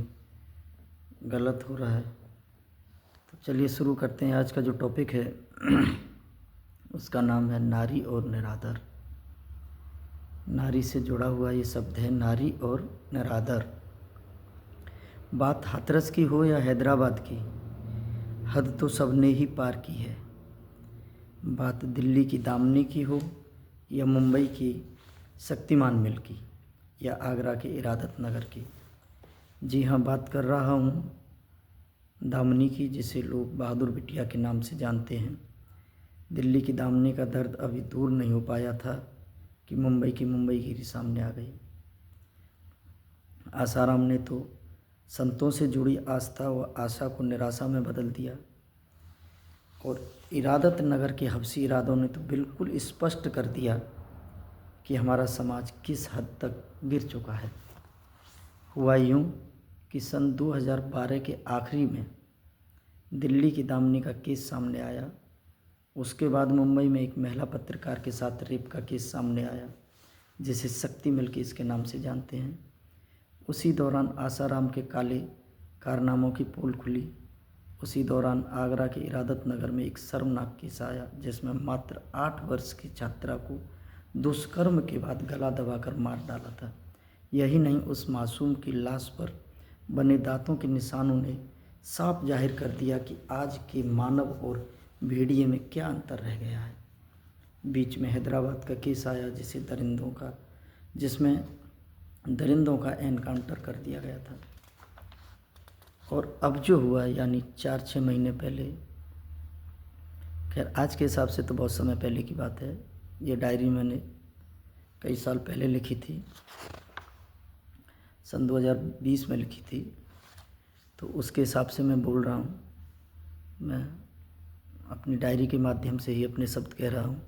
गलत हो रहा है। तो चलिए शुरू करते हैं। आज का जो टॉपिक है उसका नाम है नारी और निरादर। नारी से जुड़ा हुआ ये शब्द है, नारी और निरादर। बात हाथरस की हो या हैदराबाद की, हद तो सबने ही पार की है। बात दिल्ली की दामनी की हो या मुंबई की शक्तिमान मिल की या आगरा के इरादत नगर की। जी हाँ, बात कर रहा हूँ दामनी की, जिसे लोग बहादुर बिटिया के नाम से जानते हैं। दिल्ली की दामनी का दर्द अभी दूर नहीं हो पाया था कि मुंबई की मुंबईगिरी सामने आ गई। आसाराम ने तो संतों से जुड़ी आस्था व आशा को निराशा में बदल दिया, और इरादत नगर के हब्सी इरादों ने तो बिल्कुल स्पष्ट कर दिया कि हमारा समाज किस हद तक गिर चुका है। हुआ यूँ कि सन 2012 के आखिरी में दिल्ली की दामनी का केस सामने आया। उसके बाद मुंबई में एक महिला पत्रकार के साथ रेप का केस सामने आया, जिसे शक्ति मिल के इसके नाम से जानते हैं। उसी दौरान आसाराम के काले कारनामों की पोल खुली। उसी दौरान आगरा के इरादत नगर में एक शर्मनाक केस आया, जिसमें मात्र 8 वर्ष की छात्रा को दुष्कर्म के बाद गला दबाकर मार डाला था। यही नहीं, उस मासूम की लाश पर बने दांतों के निशानों ने साफ जाहिर कर दिया कि आज के मानव और भेड़िए में क्या अंतर रह गया है। बीच में हैदराबाद का केस आया, जिसमें दरिंदों का एनकाउंटर कर दिया गया था। और अब जो हुआ, यानी 4-6 महीने पहले, खैर आज के हिसाब से तो बहुत समय पहले की बात है, ये डायरी मैंने कई साल पहले लिखी थी, सन 2020 में लिखी थी, तो उसके हिसाब से मैं बोल रहा हूँ। मैं अपनी डायरी के माध्यम से ही अपने शब्द कह रहा हूँ।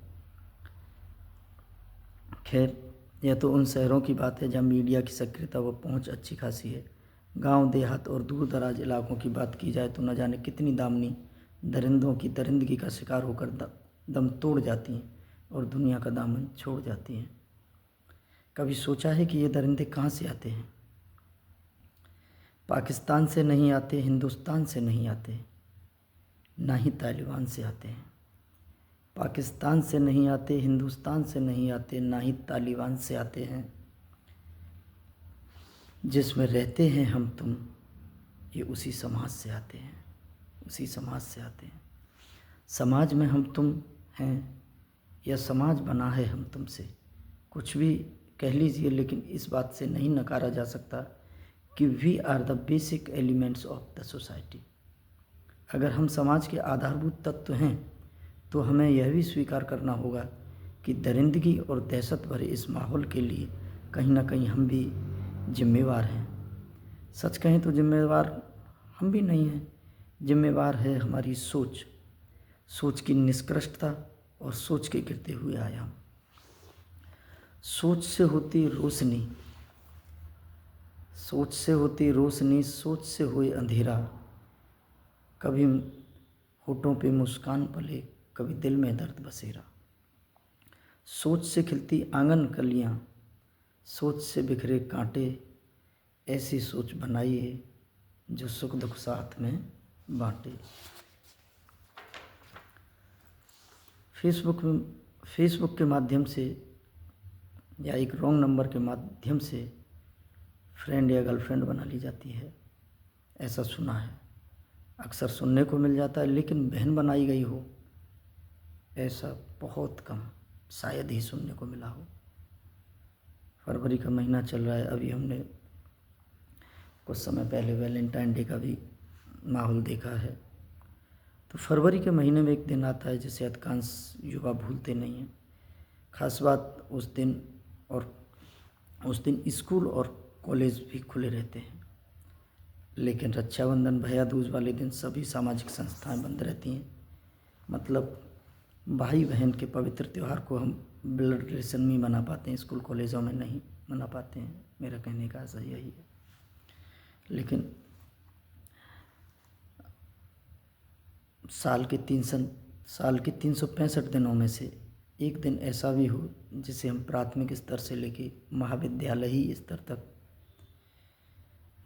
खैर, यह तो उन शहरों की बात है जहाँ मीडिया की सक्रियता व पहुँच अच्छी खासी है। गांव, देहात और दूर दराज इलाकों की बात की जाए तो न जाने कितनी दामनी दरिंदों की दरिंदगी का शिकार होकर दम तोड़ जाती हैं और दुनिया का दामन छोड़ जाती हैं। कभी सोचा है कि ये दरिंदे कहाँ से आते हैं? पाकिस्तान से नहीं आते, हिंदुस्तान से नहीं आते, ना ही तालिबान से आते हैं। पाकिस्तान से नहीं आते, हिंदुस्तान से नहीं आते, ना ही तालिबान से आते हैं। जिसमें रहते हैं हम तुम, ये उसी समाज से आते हैं, उसी समाज से आते हैं। समाज में हम तुम हैं या समाज बना है हम तुमसे, कुछ भी कह लीजिए, लेकिन इस बात से नहीं नकारा जा सकता कि we are the basic elements of the society. अगर हम समाज के आधारभूत तत्व हैं तो हमें यह भी स्वीकार करना होगा कि दरिंदगी और दहशत भरे इस माहौल के लिए कहीं ना कहीं हम भी जिम्मेवार हैं। सच कहें तो जिम्मेवार हम भी नहीं हैं, जिम्मेवार है हमारी सोच, सोच की निष्कृष्टता और सोच के गिरते हुए आयाम। सोच से होती रोशनी, सोच से होती रोशनी, सोच से हुए अंधेरा। कभी होठों पे मुस्कान पले, कभी दिल में दर्द बसेरा। सोच से खिलती आंगन कलियां, सोच से बिखरे कांटे। ऐसी सोच बनाइए जो सुख दुख साथ में बांटे। फेसबुक के माध्यम से या एक रॉन्ग नंबर के माध्यम से फ्रेंड या गर्लफ्रेंड बना ली जाती है, ऐसा सुना है, अक्सर सुनने को मिल जाता है। लेकिन बहन बनाई गई हो, ऐसा बहुत कम, शायद ही सुनने को मिला हो। फरवरी का महीना चल रहा है, अभी हमने कुछ समय पहले वैलेंटाइन डे का भी माहौल देखा है। तो फरवरी के महीने में एक दिन आता है जिसे अधिकांश युवा भूलते नहीं हैं। खास बात उस दिन स्कूल और कॉलेज भी खुले रहते हैं, लेकिन रक्षाबंधन भैया दूज वाले दिन सभी सामाजिक संस्थाएं बंद रहती हैं। मतलब भाई बहन के पवित्र त्यौहार को हम ब्लड रिलेशन में मना पाते हैं, स्कूल कॉलेजों में नहीं मना पाते हैं। मेरा कहने का ऐसा यही है। लेकिन साल के 365 दिनों में से एक दिन ऐसा भी हो जिसे हम प्राथमिक स्तर से लेके महाविद्यालयी स्तर तक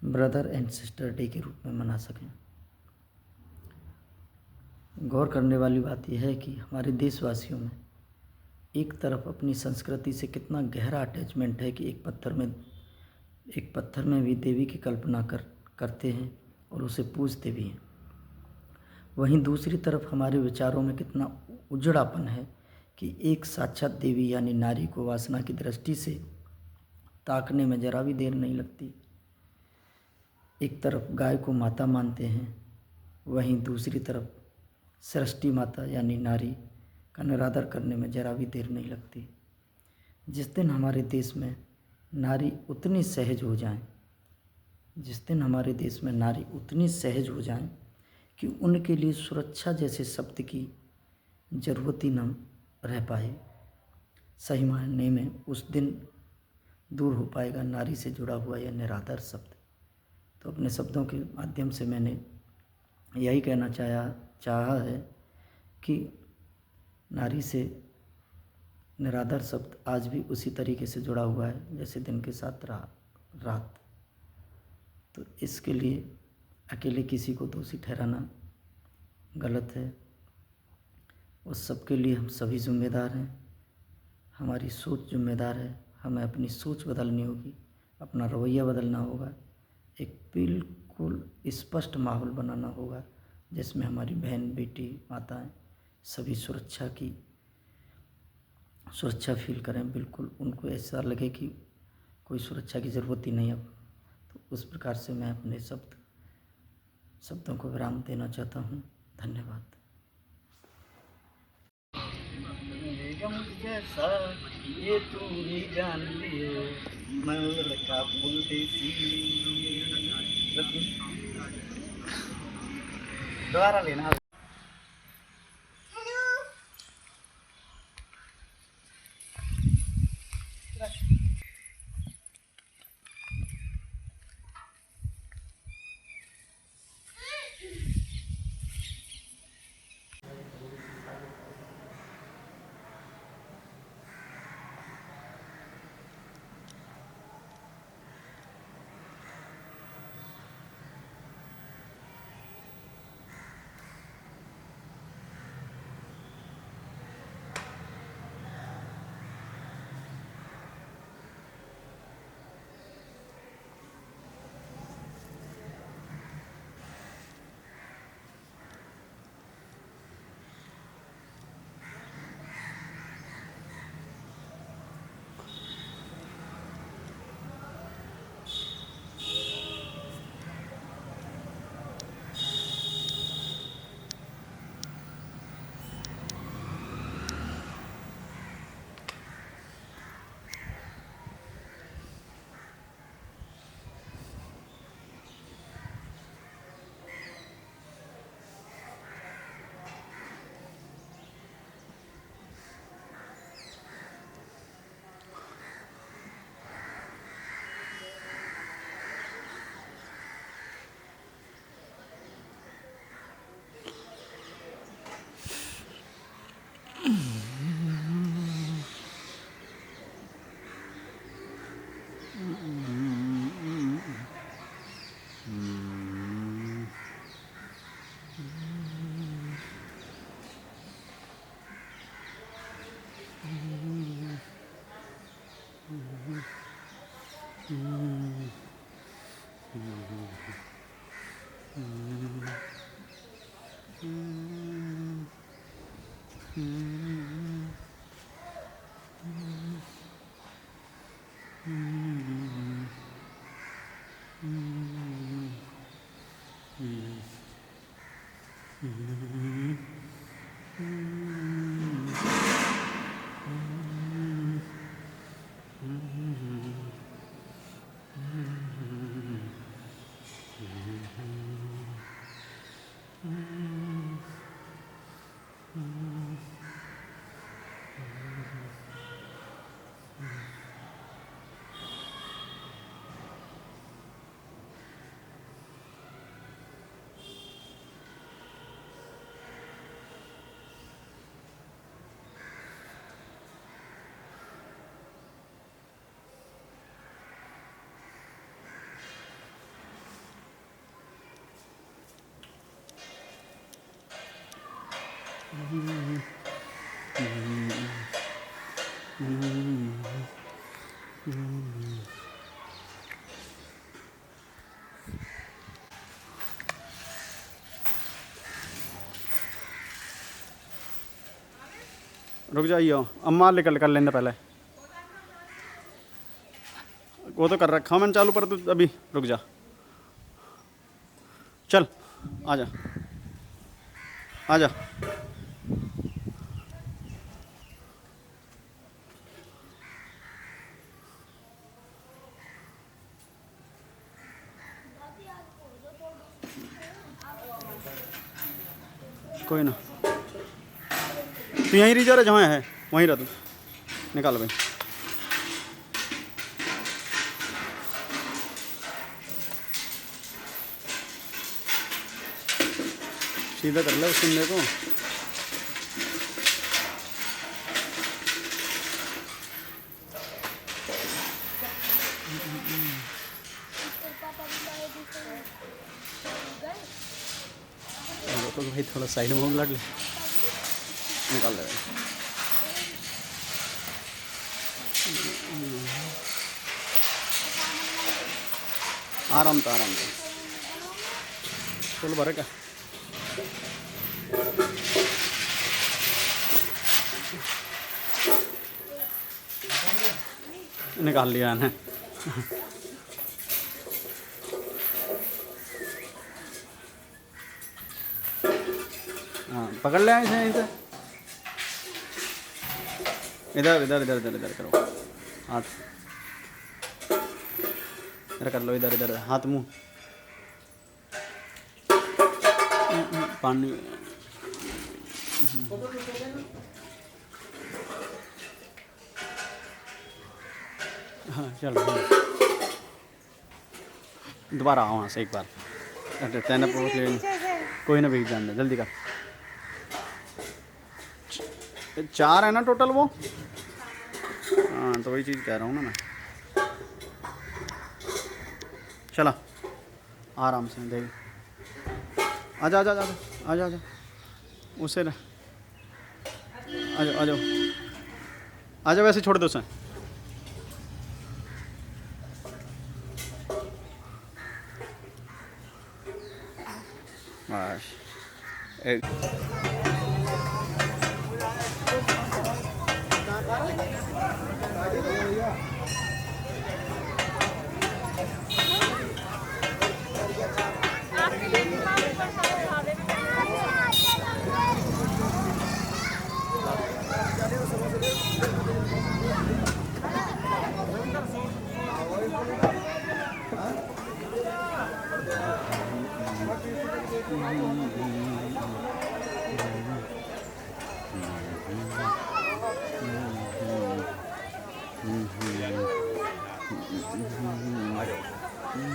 ब्रदर एंड सिस्टर डे के रूप में मना सकें। गौर करने वाली बात यह है कि हमारे देशवासियों में एक तरफ अपनी संस्कृति से कितना गहरा अटैचमेंट है कि एक पत्थर में भी देवी की कल्पना करते हैं और उसे पूजते भी हैं। वहीं दूसरी तरफ हमारे विचारों में कितना उजड़ापन है कि एक साक्षात देवी यानी नारी को वासना की दृष्टि से ताकने में जरा भी देर नहीं लगती। एक तरफ गाय को माता मानते हैं, वहीं दूसरी तरफ सृष्टि माता यानी नारी का निरादर करने में जरा भी देर नहीं लगती। जिस दिन हमारे देश में नारी उतनी सहज हो जाए कि उनके लिए सुरक्षा जैसे शब्द की ज़रूरत ही न रह पाए, सही मायने में उस दिन दूर हो पाएगा नारी से जुड़ा हुआ यह निरादर शब्द। तो अपने शब्दों के माध्यम से मैंने यही कहना चाहा है कि नारी से निरादर शब्द आज भी उसी तरीके से जुड़ा हुआ है जैसे दिन के साथ रात। तो इसके लिए अकेले किसी को दोषी ठहराना गलत है। उस सब के लिए हम सभी जिम्मेदार हैं, हमारी सोच जिम्मेदार है। हमें अपनी सोच बदलनी होगी, अपना रवैया बदलना होगा, एक बिल्कुल स्पष्ट माहौल बनाना होगा जिसमें हमारी बहन बेटी माताएं सभी सुरक्षा फील करें। बिल्कुल उनको ऐसा लगे कि कोई सुरक्षा की ज़रूरत ही नहीं अब। तो उस प्रकार से मैं अपने शब्दों को विराम देना चाहता हूँ। धन्यवाद। जैसा ये तू ही जान लिए, मैं लड़का परदेसी। दोबारा लेना। रुक जाइयो, अम्मा निकल कर लेने पहले। वो तो कर रखा मैंने चालू, पर तू अभी रुक जा। चल आजा आजा। कोई ना, तू यहीं रह जा रहा, जहाँ है वहीं रह तू। निकाल भाई। सीधा कर ले सुनने को। तो भाई थोड़ा साइड में लग ले, निकाल ले। आराम तो आराम तो चलो भरे क्या। निकाल लिया है। हाँ पकड़ ले इसे यहीं से। इधर इधर इधर इधर इधर करो हाथ, इधर कर लो, इधर इधर हाथ मुंह पानी। हाँ चलो दोबारा आओ वहाँ से एक बार। तैने पूछ लिया, कोई ना भीग जान दे, जल्दी कर। 4 है ना टोटल वो। हाँ तो वही चीज़ कह रहा हूँ ना मैं। चला आराम से देख। आजा आजा आजा आजा आजा उससे ना। आजा आजा आजा, वैसे छोड़ दो उसे। बस एक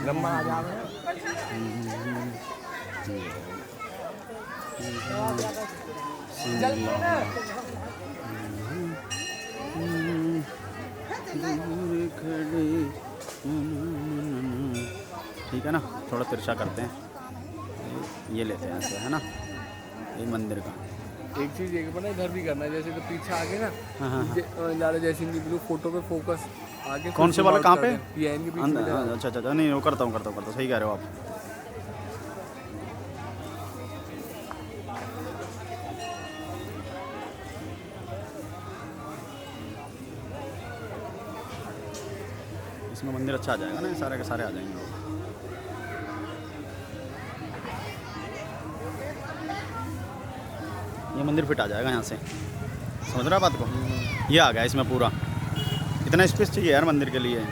लम्बा आ जा ठीक है ना, थोड़ा तिरछा करते हैं, ये लेते हैं ऐसे, है ना, ये मंदिर का। एक चीज़ एक बना इधर भी करना है, जैसे तो पीछे आगे ना हाँ हाँ लाला जयसिंह की ब्लू फोटो पे फोकस आगे। कौन से वाला, कहाँ पे? PN के बीच में। अच्छा अच्छा अच्छा, नहीं वो करता हूँ, सही कह रहे हो आप। इसमें मंदिर अच्छा आ जाएगा ना, सारे के सारे आ जाएंगे लोग। ये मंदिर फिट आ जाएगा यहाँ से, समझ रहा बात को? ये आ गया इसमें पूरा, इतना स्पेस चाहिए यार मंदिर के लिए।